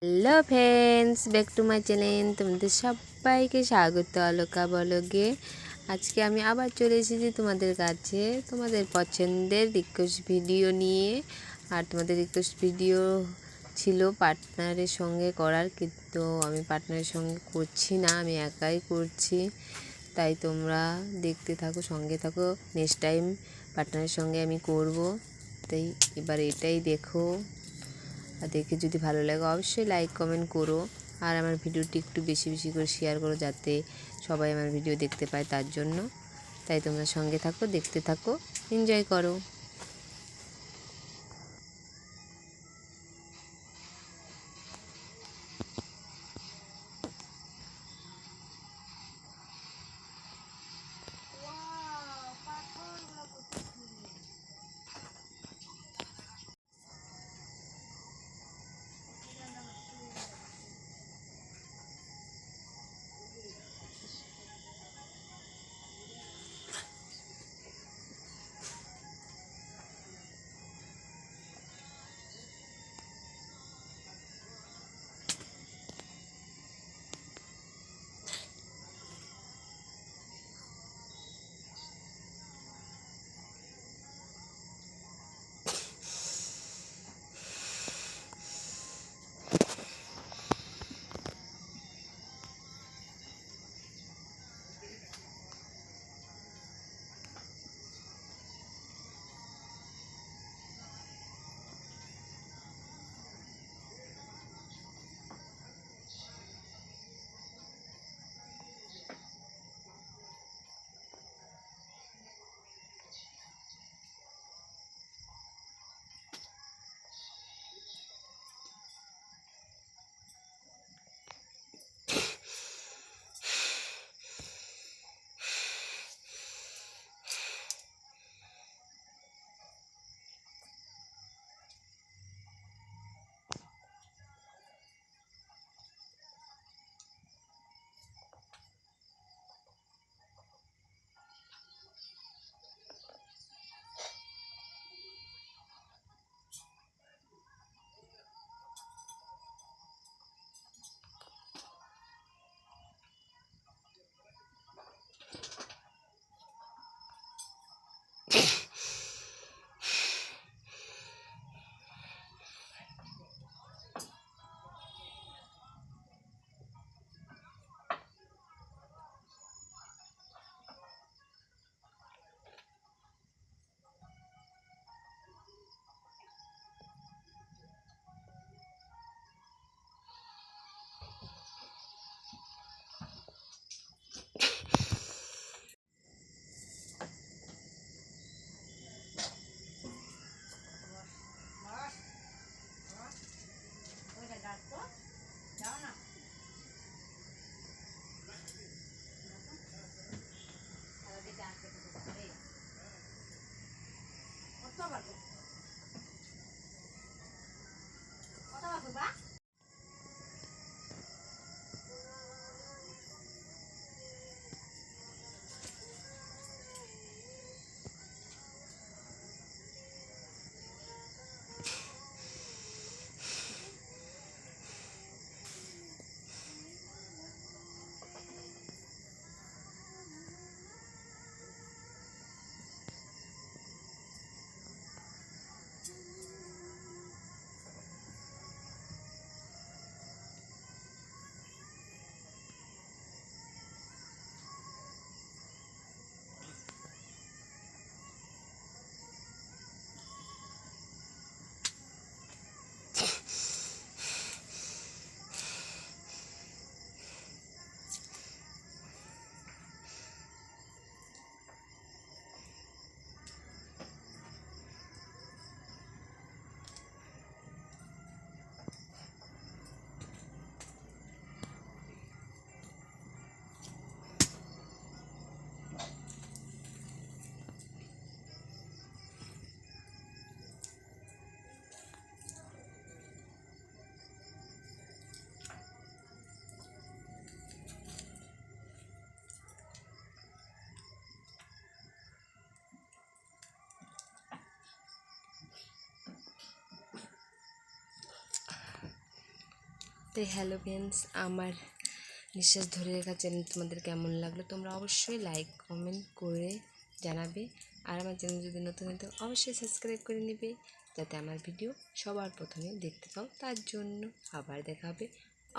Hello friends, back to my channel. তোমাদের সবাইকে স্বাগত অলকা ব্লগে। আজকে আমি আবার চলে এসেছি তোমাদের কাছে তোমাদের পছন্দের রিকোয়েস্ট ভিডিও নিয়ে। আর তোমাদের রিকোয়েস্ট ভিডিও ছিল পার্টনারের সঙ্গে করার, কিন্তু আমি পার্টনারের সঙ্গে করছি না, আমি একাই করছি। তাই তোমরা দেখতে থাকো, সঙ্গে থাকো। নেক্সট টাইম পার্টনারের সঙ্গে আমি করব, তাই এবার এটাই দেখো। আর দেখে যদি ভালো লাগে অবশ্যই লাইক কমেন্ট করো। আর আমার ভিডিওটি একটু বেশি বেশি করে শেয়ার করো, যাতে সবাই আমার ভিডিও দেখতে পায়, তার জন্য। তাই তোমরা সঙ্গে থাকো, দেখতে থাকো, এনজয় করো। তো হ্যালো ফ্রেন্ডস, আমার নিঃশ্বাস ধরে রাখা চ্যানেল তোমাদের কেমন লাগলো তোমরা অবশ্যই লাইক কমেন্ট করে জানাবে। আর আমার চ্যানেল যদি নতুন হতো অবশ্যই সাবস্ক্রাইব করে নেবে, যাতে আমার ভিডিও সবার প্রথমে দেখতে পাও। তার জন্য আবার দেখা হবে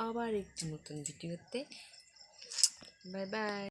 আবার একটি নতুন ভিডিওতে। Bye bye.